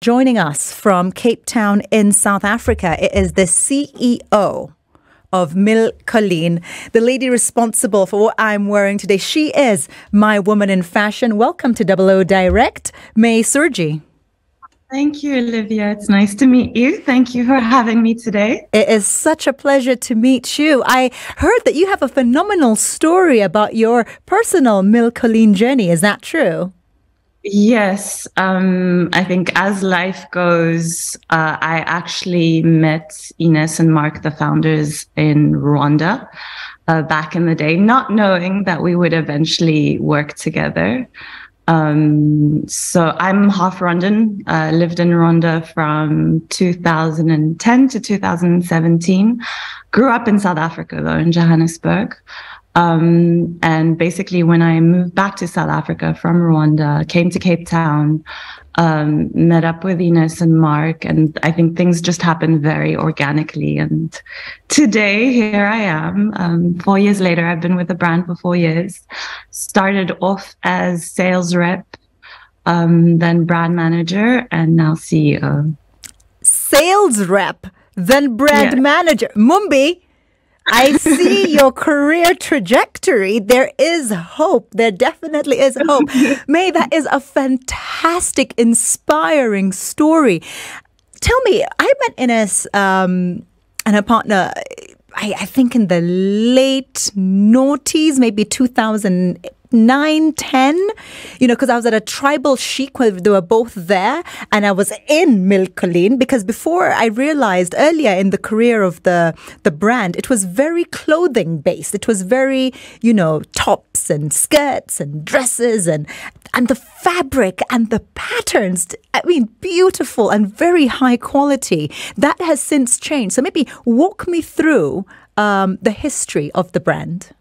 Joining us from Cape Town in South Africa, it is the CEO of Collines, the lady responsible for what I'm wearing today. She is my woman in fashion. Welcome to Double O Direct, Maye Srouji. Thank you, Olivia. It's nice to meet you. Thank you for having me today. It is such a pleasure to meet you. I heard that you have a phenomenal story about your personal Collines journey. Is that true? Yes. I think as life goes, I actually met Ines and Mark, the founders, in Rwanda back in the day, not knowing that we would eventually work together. So I'm half Rwandan, lived in Rwanda from 2010 to 2017. Grew up in South Africa, though, in Johannesburg. And basically, when I moved back to South Africa from Rwanda, came to Cape Town, met up with Ines and Mark, and I think things just happened very organically. And today, here I am. 4 years later, I've been with the brand for 4 years. Started off as sales rep, then brand manager, and now CEO. Sales rep, then brand manager. Mumbi, I see your career trajectory. There is hope. There definitely is hope. Maye, that is a fantastic, inspiring story. Tell me, I met Ines and her partner, I think in the late noughties, maybe 2009, 10, because I was at a tribal chic where they were both there, and I was in Collines, because before I realized earlier in the career of the brand, it was very clothing based. It was very, tops and skirts and dresses and the fabric and the patterns. I mean, beautiful and very high quality. That has since changed. So maybe walk me through the history of the brand.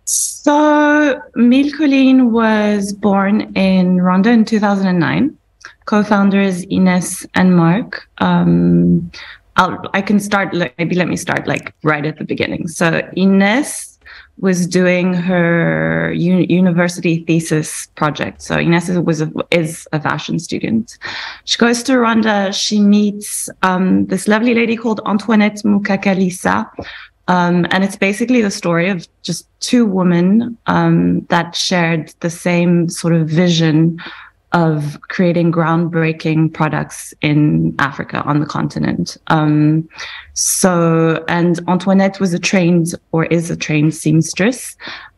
So Collines was born in Rwanda in 2009. Co-founders Ines and Mark. I can start, maybe let me start right at the beginning. So Ines was doing her university thesis project. So Ines is a fashion student. She goes to Rwanda. She meets this lovely lady called Antoinette Mukakalisa. And it's basically the story of just two women that shared the same sort of vision of creating groundbreaking products in Africa, on the continent. And Antoinette was is a trained seamstress.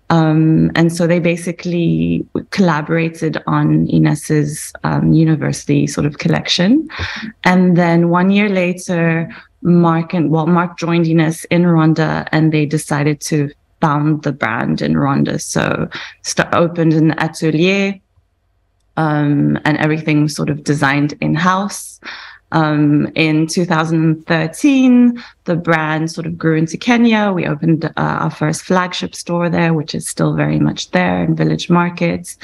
And so they basically collaborated on Ines's university sort of collection. And then 1 year later, Mark joined Ines in Rwanda, and they decided to found the brand in Rwanda. So opened an atelier, and everything was sort of designed in-house. In 2013, the brand sort of grew into Kenya. We opened our first flagship store there, which is still very much there in Village Market.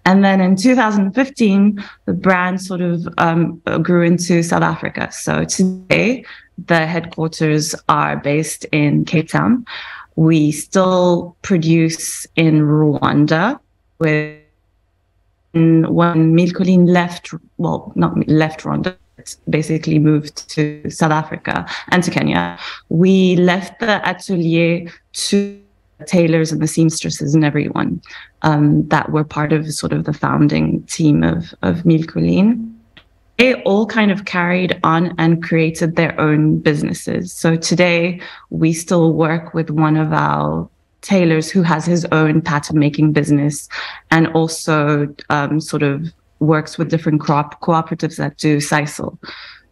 And then in 2015, the brand sort of grew into South Africa. So today, the headquarters are based in Cape Town. We still produce in Rwanda. When Collines not left Rwanda, basically moved to South Africa and to Kenya, we left the atelier to tailors and the seamstresses and everyone that were part of sort of the founding team of Collines. They all kind of carried on and created their own businesses. So today we still work with one of our tailors who has his own pattern making business, and also sort of works with different cooperatives that do sisal.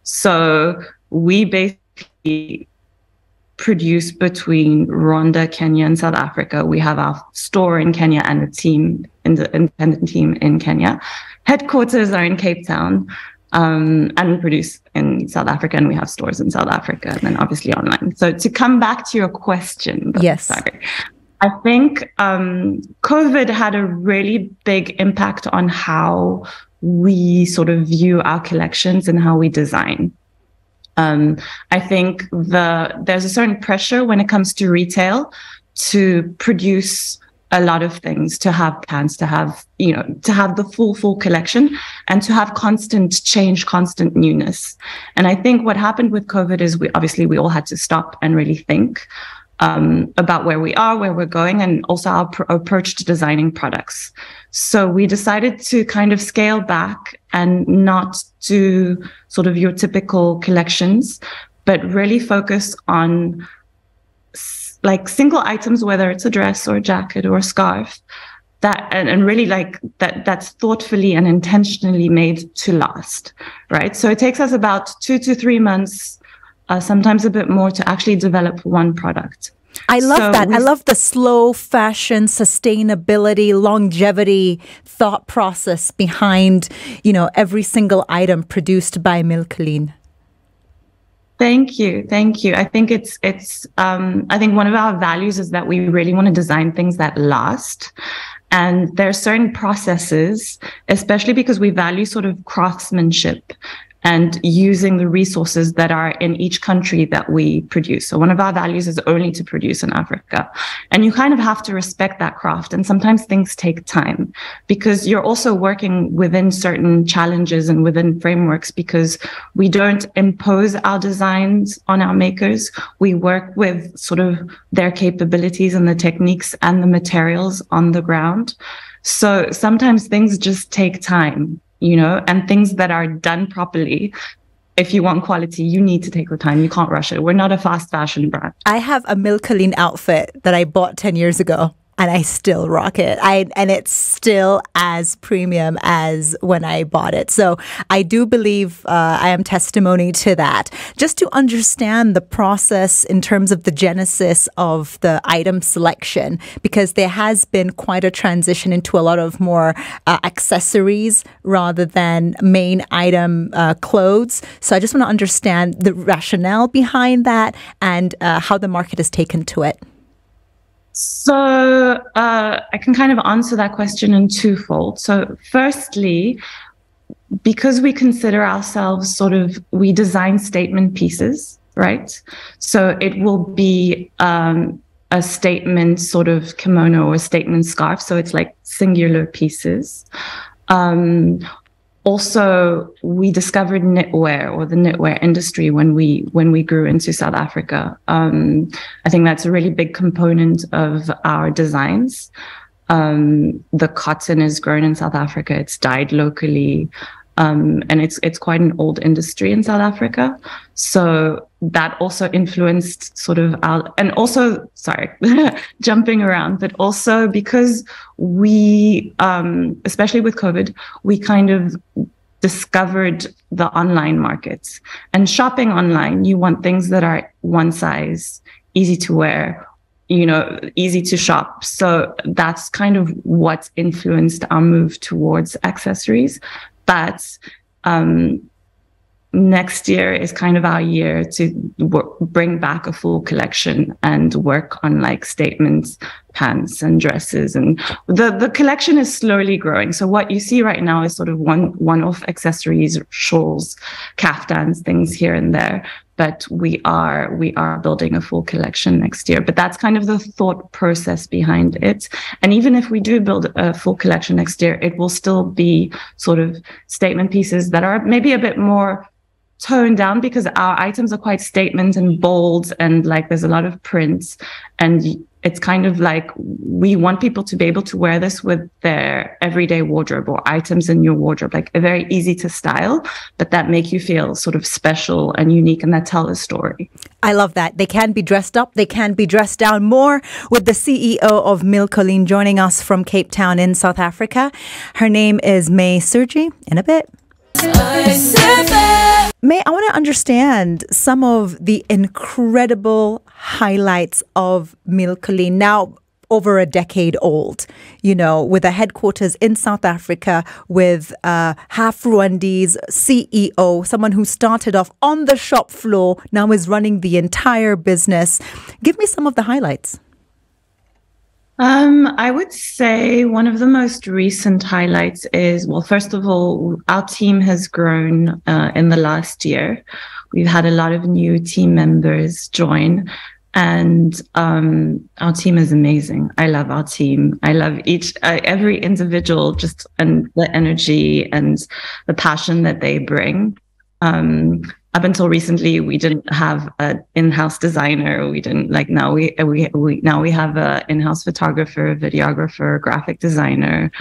So we basically produce between Rwanda, Kenya, and South Africa. We have our store in Kenya and a team, the independent team in Kenya. Headquarters are in Cape Town. And we produce in South Africa, and we have stores in South Africa, and then obviously online. So to come back to your question, I think COVID had a really big impact on how we sort of view our collections and how we design. I think there's a certain pressure when it comes to retail to produce a lot of things, to have plans, to have, to have the full collection, and to have constant change, constant newness. And I think what happened with COVID is we all had to stop and really think about where we are, where we're going, and also our approach to designing products. So we decided to kind of scale back and not do sort of your typical collections, but really focus on like single items, whether it's a dress or a jacket or a scarf, that and really like that's thoughtfully and intentionally made to last, right? So it takes us about 2 to 3 months, sometimes a bit more, to actually develop one product. I love that. I love the slow fashion, sustainability, longevity thought process behind, every single item produced by Collines. Thank you. I think I think one of our values is that we really want to design things that last. And there are certain processes, especially because we value sort of craftsmanship and using the resources that are in each country that we produce. So one of our values is only to produce in Africa. And you kind of have to respect that craft. And sometimes things take time because you're also working within certain challenges and within frameworks, because we don't impose our designs on our makers. We work with sort of their capabilities and the techniques and the materials on the ground. So sometimes things just take time, and things that are done properly. If you want quality, you need to take the time. You can't rush it. We're not a fast fashion brand. I have a Collines outfit that I bought 10 years ago, and I still rock it. And it's still as premium as when I bought it. So I do believe I am testimony to that. Just to understand the process in terms of the genesis of the item selection, because there has been quite a transition into a lot of more accessories rather than main item clothes. So I just want to understand the rationale behind that and how the market has taken to it. So I can kind of answer that question in twofold. So firstly, because we consider ourselves we design statement pieces, right? So it will be a statement sort of kimono or statement scarf. So it's like singular pieces. Also, we discovered knitwear, or the knitwear industry, when we grew into South Africa. I think that's a really big component of our designs. The cotton is grown in South Africa. It's dyed locally. And it's quite an old industry in South Africa. So that also influenced sort of our, and also, sorry, jumping around, but also because we, especially with COVID, we kind of discovered the online markets. And shopping online, you want things that are one size, easy to wear, easy to shop. So that's kind of what influenced our move towards accessories. But next year is kind of our year to bring back a full collection and work on like statements, pants and dresses. And the collection is slowly growing. So what you see right now is sort of one-off accessories, shawls, kaftans, things here and there. But we are building a full collection next year. But that's kind of the thought process behind it. And even if we do build a full collection next year, it will still be sort of statement pieces that are maybe a bit more toned down, because our items are quite statement and bold, and like there's a lot of prints, and it's kind of like we want people to be able to wear this with their everyday wardrobe or items in your wardrobe, like a very easy to style, but that make you feel sort of special and unique and that tell a story. I love that. They can be dressed up, they can be dressed down. More with the CEO of Collines joining us from Cape Town in South Africa. Her name is Maye Srouji. In a bit. Maye, I want to understand some of the incredible highlights of Collines, now over a decade old, with a headquarters in South Africa, with half Rwandese CEO, someone who started off on the shop floor, now is running the entire business. Give me some of the highlights. I would say one of the most recent highlights is, well, first of all, our team has grown in the last year. We've had a lot of new team members join, And our team is amazing. I love our team. I love every individual, just and the energy and the passion that they bring. Up until recently, we didn't have an in-house designer. We didn't now we have an in-house photographer, videographer, graphic designer.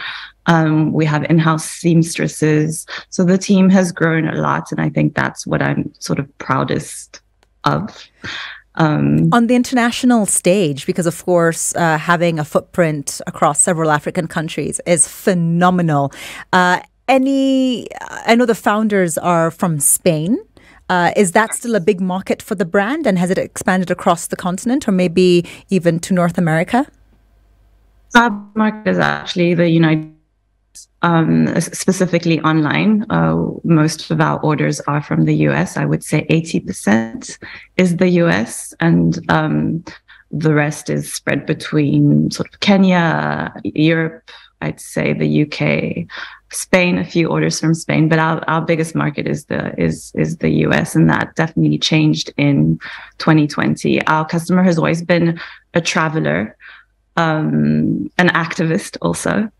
We have in-house seamstresses. So the team has grown a lot, and I think that's what I'm sort of proudest of. On the international stage, because of course, having a footprint across several African countries is phenomenal. I know the founders are from Spain. Is that still a big market for the brand, and has it expanded across the continent or maybe even to North America? Our market is actually the United States, specifically online. Most of our orders are from the US. I would say 80% is the US, and the rest is spread between sort of Kenya, Europe, I'd say the UK, Spain, a few orders from Spain, but our biggest market is the US, and that definitely changed in 2020. Our customer has always been a traveler, an activist also.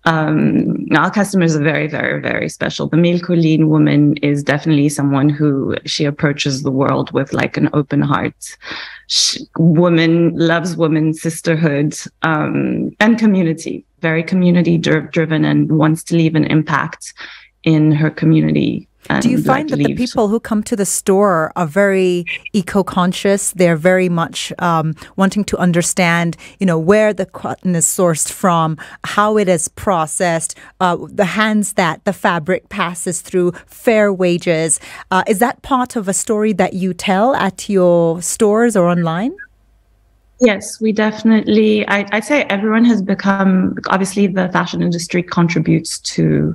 Our customers are very, very, very special. The Mille Collines woman is definitely someone who she approaches the world with like an open heart. Woman loves women, sisterhood, and community. Very community driven, and wants to leave an impact in her community. Do you find that the people who come to the store are very eco-conscious? They're very much wanting to understand, where the cotton is sourced from, how it is processed, the hands that the fabric passes through, fair wages. Is that part of a story that you tell at your stores or online? Yes, we definitely, I'd say everyone has become, obviously the fashion industry contributes to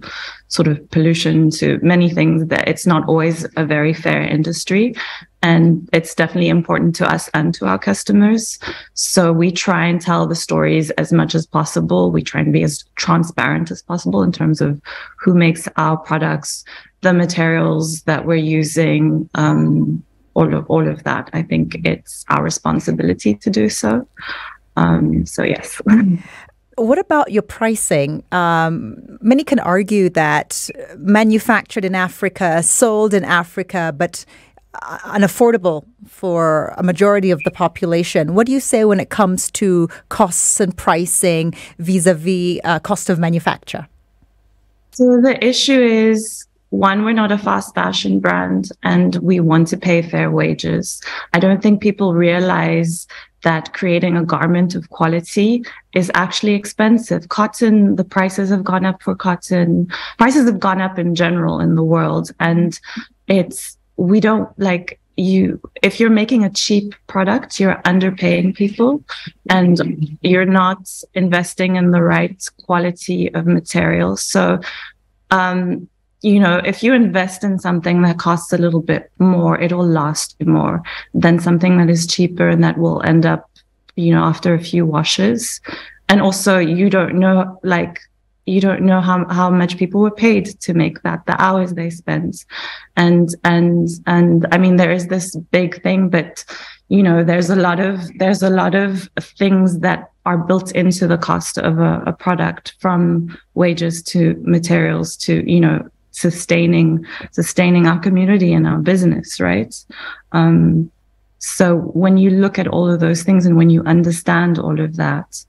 sort of pollution, to many things, that it's not always a very fair industry. And it's definitely important to us and to our customers. So we try and tell the stories as much as possible. We try and be as transparent as possible in terms of who makes our products, the materials that we're using, all of that. I think it's our responsibility to do so. So yes. What about your pricing? Many can argue that manufactured in Africa, sold in Africa, but unaffordable for a majority of the population. What do you say when it comes to costs and pricing vis-a-vis cost of manufacture? So the issue is, one, we're not a fast fashion brand and we want to pay fair wages. I don't think people realize that creating a garment of quality is actually expensive. Cotton, the prices have gone up for cotton. Prices have gone up in general in the world. And we don't like you. If you're making a cheap product, you're underpaying people and you're not investing in the right quality of material. So, if you invest in something that costs a little bit more, it'll last you more than something that is cheaper and that will end up, after a few washes. And also, you don't know how much people were paid to make that, the hours they spent. And I mean, there is this big thing, but there's a lot of things that are built into the cost of a product, from wages to materials to, sustaining our community and our business, right? So when you look at all of those things and when you understand all of that,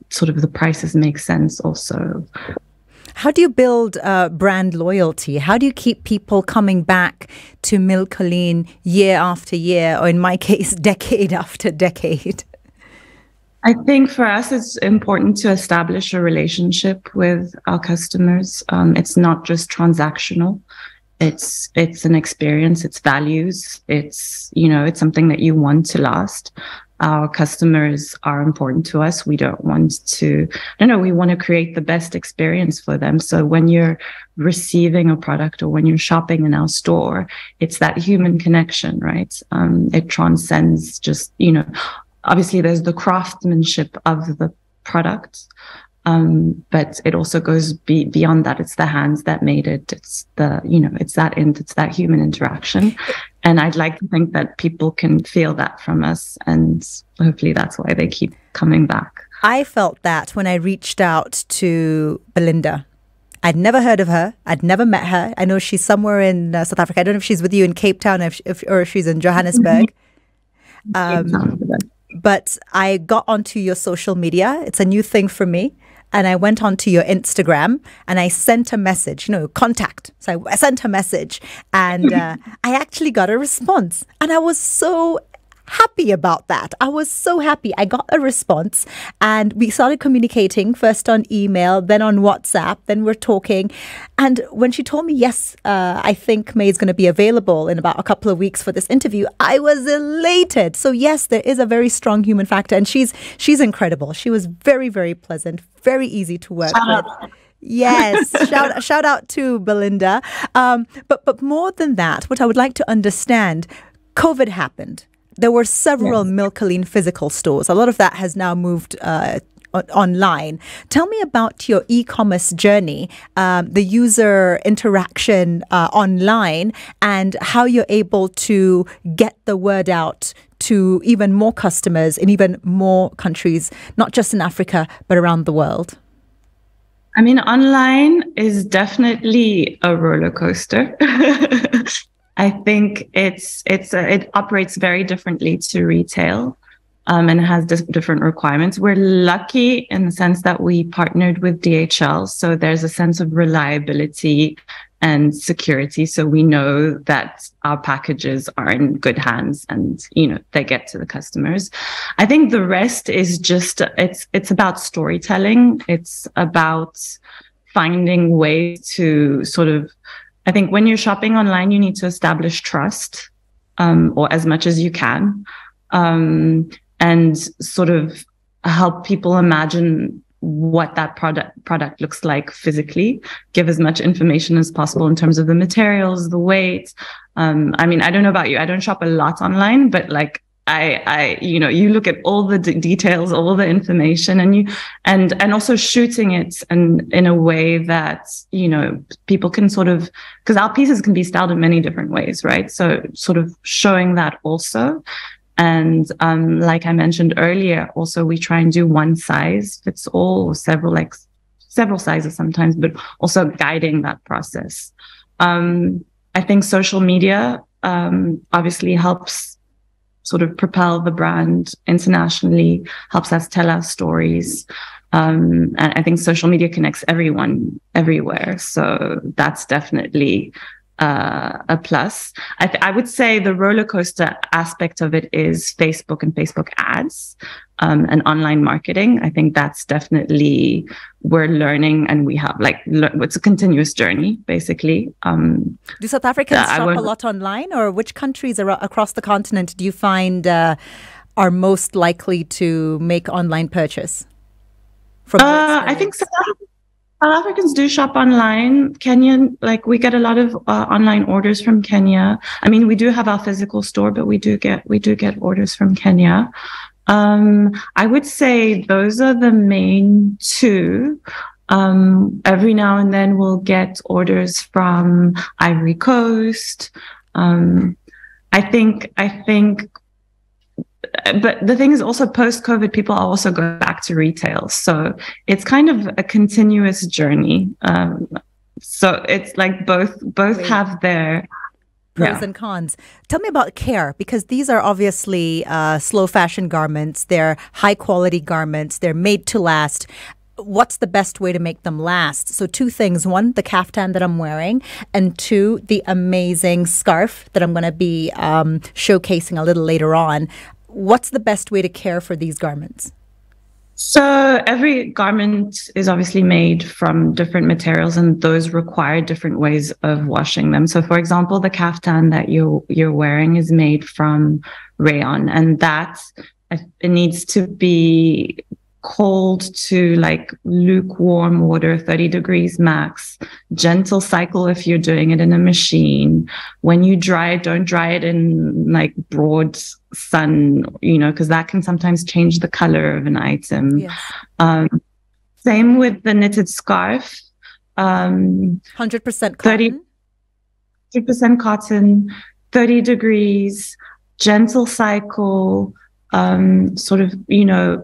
sort of the prices make sense also. How do you build brand loyalty? How do you keep people coming back to Mille Collines year after year, or in my case, decade after decade? I think for us, it's important to establish a relationship with our customers. It's not just transactional. It's an experience, it's values. It's something that you want to last. Our customers are important to us. We don't want to, we want to create the best experience for them. So when you're receiving a product or when you're shopping in our store, it's that human connection, right? It transcends just, obviously there's the craftsmanship of the product, But it also goes beyond that. It's the hands that made it. It's it's that human interaction. And I'd like to think that people can feel that from us. And hopefully that's why they keep coming back. I felt that when I reached out to Belinda. I'd never heard of her. I'd never met her. I know she's somewhere in South Africa. I don't know if she's with you in Cape Town or if she's in Johannesburg. But I got onto your social media. It's a new thing for me. And I went onto your Instagram and I sent a message, contact. So I sent a message and I actually got a response. And I was so happy about that. I was so happy. I got a response and we started communicating first on email, then on WhatsApp, then we're talking. And when she told me, yes, I think Maye is going to be available in about a couple of weeks for this interview, I was elated. So yes, there is a very strong human factor and she's incredible. She was very, very pleasant, very easy to work with. Yes, shout out to Belinda. But more than that, what I would like to understand, COVID happened. There were several Colline physical stores. A lot of that has now moved online. Tell me about your e-commerce journey, the user interaction online, and how you're able to get the word out to even more customers in even more countries, not just in Africa, but around the world. I mean, online is definitely a roller coaster. I think it operates very differently to retail, and it has different requirements. We're lucky in the sense that we partnered with DHL, so there's a sense of reliability and security. So we know that our packages are in good hands and, they get to the customers. I think the rest is just, it's about storytelling. It's about finding ways to sort of, I think when you're shopping online, you need to establish trust, or as much as you can, and sort of help people imagine what that product looks like physically, give as much information as possible in terms of the materials, the weight. I mean, I don't know about you. I don't shop a lot online, but like you look at all the details, all the information, and also shooting it and in a way that, people can sort of, because our pieces can be styled in many different ways, right? So sort of showing that also. And like I mentioned earlier, also we try and do one size fits all, or several sizes sometimes, but also guiding that process. I think social media obviously helps sort of propel the brand internationally, helps us tell our stories. And I think social media connects everyone everywhere. So that's definitely a plus. I would say the roller coaster aspect of it is Facebook and Facebook ads, and online marketing. I think that's definitely, we're learning, and we have it's a continuous journey, basically. Do South Africans shop a lot online, or which countries across the continent do you find are most likely to make online purchase? I think South Africans do shop online. Kenyan, we get a lot of online orders from Kenya. I mean, we do have our physical store, but we do get orders from Kenya. I would say those are the main two. Every now and then we'll get orders from Ivory Coast. I think. But the thing is also post-COVID, people are also going back to retail. So it's kind of a continuous journey. So it's like both have their pros and cons. Tell me about care, because these are obviously slow fashion garments. They're high quality garments. They're made to last. What's the best way to make them last? So two things. One, the kaftan that I'm wearing, and two, the amazing scarf that I'm going to be showcasing a little later on. What's the best way to care for these garments? So every garment is obviously made from different materials, and those require different ways of washing them. So for example, the kaftan that you're wearing is made from rayon, and it needs to be cold to lukewarm water, 30 degrees max, gentle cycle if you're doing it in a machine. When you dry it, don't dry it in broad sun, because that can sometimes change the color of an item. Yes. Same with the knitted scarf. 100% cotton. 30% cotton, 30 degrees, gentle cycle. Sort of,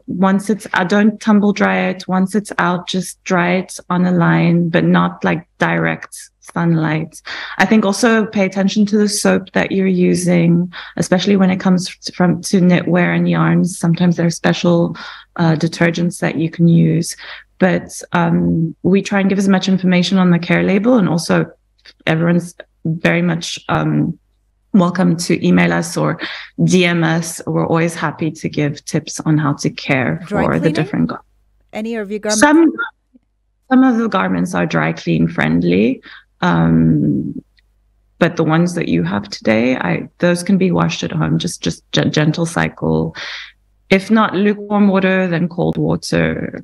once it's, I don't tumble dry it. Once it's out, just dry it on a line, but not like direct sunlight. I think also pay attention to the soap that you're using, especially when it comes to knitwear and yarns. Sometimes there are special detergents that you can use, but we try and give as much information on the care label, and also everyone's very much welcome to email us or DM us. We're always happy to give tips on how to care for the different garments. Any of your garments? Some of the garments are dry clean friendly, but the ones that you have today, those can be washed at home. Just gentle cycle. If not lukewarm water, then cold water.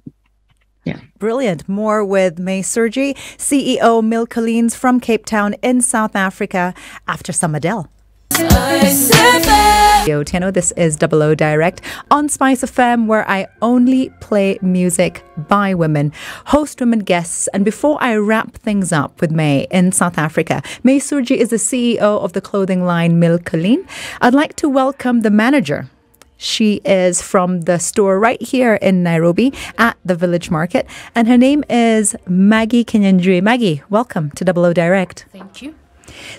Yeah. Brilliant. More with Maye Srouji, CEO Collines from Cape Town in South Africa, after some Adele. Tenno, this is Double O Direct on SpiceFM, where I only play music by women, host women guests. And before I wrap things up with Maye in South Africa, Maye Srouji is the CEO of the clothing line Collines. I'd like to welcome the manager. She is from the store right here in Nairobi at the Village Market, and her name is Maggie Kinyanjui. Maggie, welcome to Double O Direct. Thank you.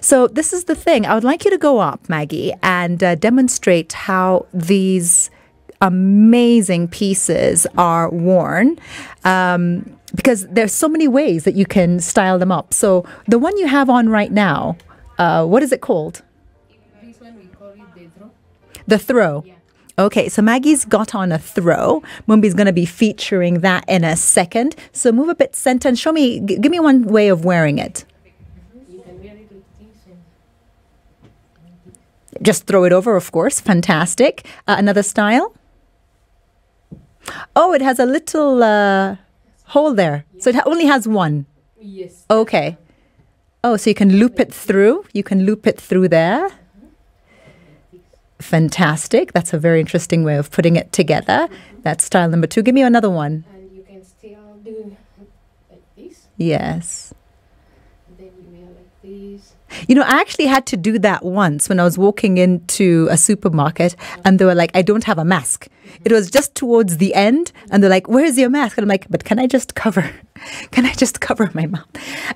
So this is the thing. I would like you to go up, Maggie, and demonstrate how these amazing pieces are worn, because there's so many ways that you can style them up. So the one you have on right now, what is it called? This one we call it the throw. The throw. Yeah. Okay, so Maggie's got on a throw. Mumbi's going to be featuring that in a second. So move a bit center and show me, give me one way of wearing it. You can wear it with this and Just throw it over, of course. Fantastic. Another style. Oh, it has a little hole there. So it only has one. yes. Okay. Oh, so you can loop it through. You can loop it through there. Fantastic. That's a very interesting way of putting it together. That's style number 2. Give me another one. And you can still do like this. Yes. And then you wear like this. You know, I actually had to do that once when I was walking into a supermarket, and they were like, I don't have a mask. It was just towards the end, and they're like, where's your mask? And I'm like, but can I just cover my mouth?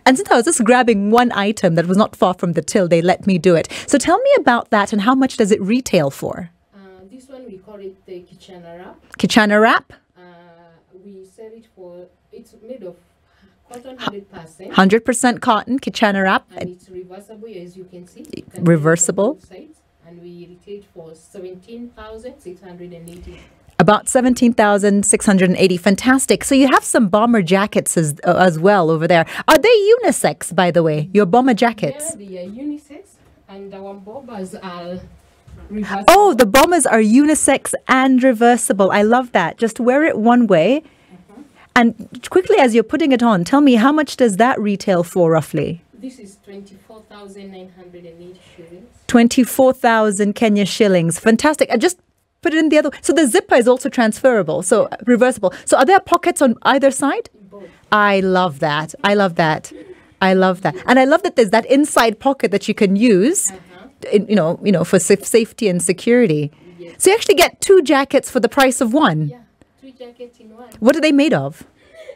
And since I was just grabbing one item that was not far from the till, they let me do it. So tell me about that, and how much does it retail for? This one we call it the Kichana wrap. Kichana wrap? We sell it for, it's made of cotton 100%. 100% cotton, Kichana wrap. And it's reversible, as you can see. Reversible. And we retail for 17,680. About 17,680. Fantastic. So you have some bomber jackets as well over there. Are they unisex, by the way, your bomber jackets? Yeah, they are unisex, and our bombers are reversible. Oh, the bombers are unisex and reversible. I love that. Just wear it one way. And quickly, as you're putting it on, tell me, how much does that retail for roughly? This is 24,980 shillings. 24,000 Kenya shillings. Fantastic. I just put it in the other. So the zipper is also transferable, so reversible. So are there pockets on either side? Both. I love that. I love that. I love that. And I love that there's that inside pocket that you can use, for safety and security. Yes. So you actually get 2 jackets for the price of one. Yeah, 3 jackets in one. What are they made of?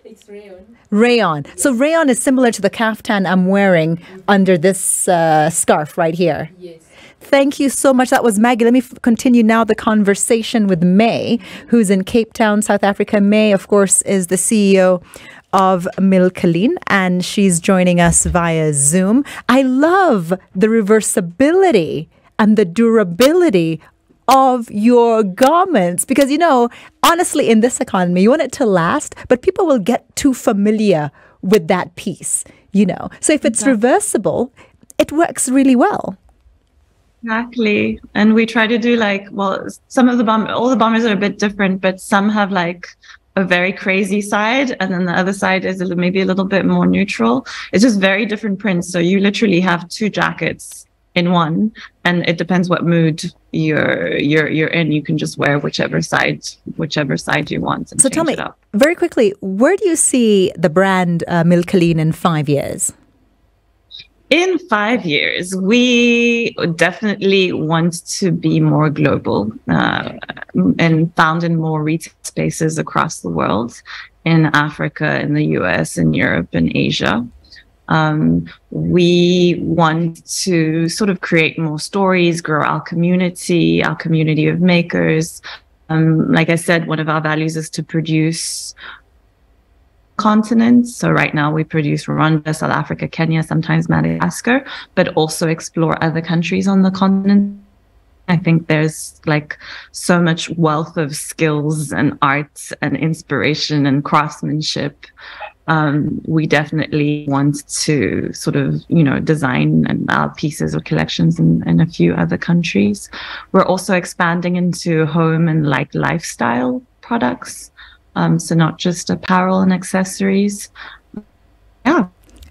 It's rayon. Rayon. So rayon is similar to the kaftan I'm wearing under this scarf right here. Yes. Thank you so much. That was Maggie. Let me continue now the conversation with Maye, who's in Cape Town, South Africa. Maye, of course, is the CEO of Collines, and she's joining us via Zoom. I love the reversibility and the durability of your garments, because honestly, in this economy, you want it to last, but people will get too familiar with that piece, so if it's reversible, it works really well. Exactly. And we try to do some of all the bombers are a bit different, but some have a very crazy side, and then the other side is maybe a little bit more neutral. It's just very different prints. So you literally have 2 jackets in one, and it depends what mood you're in. You can just wear whichever side you want. And so tell me it up. very quickly, where do you see the brand Colline in 5 years? In 5 years, we definitely want to be more global and found in more retail spaces across the world, in Africa, in the US, in Europe, and Asia. We want to sort of create more stories, grow our community of makers. Like I said, one of our values is to produce continents. So right now we produce Rwanda, South Africa, Kenya, sometimes Madagascar, but also explore other countries on the continent. I think there's like so much wealth of skills and art and inspiration and craftsmanship. We definitely want to sort of, design our pieces or collections in a few other countries. We're also expanding into home and lifestyle products. So not just apparel and accessories. Yeah.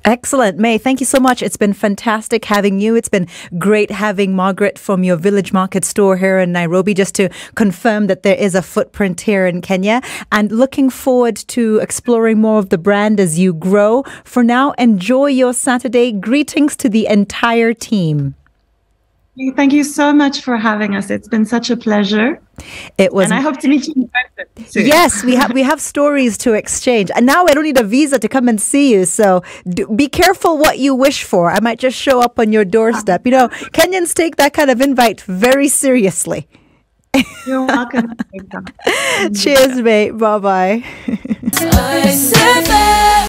Excellent. Maye, thank you so much. It's been fantastic having you. It's been great having Margaret from your Village Market store here in Nairobi, just to confirm that there is a footprint here in Kenya, and looking forward to exploring more of the brand as you grow. For now, enjoy your Saturday. Greetings to the entire team. Thank you so much for having us. It's been such a pleasure. It was, and I hope to meet you in person soon. Yes, we have stories to exchange. And now I don't need a visa to come and see you. So be careful what you wish for. I might just show up on your doorstep. Kenyans take that kind of invite very seriously. You're welcome. Cheers, mate. Bye-bye.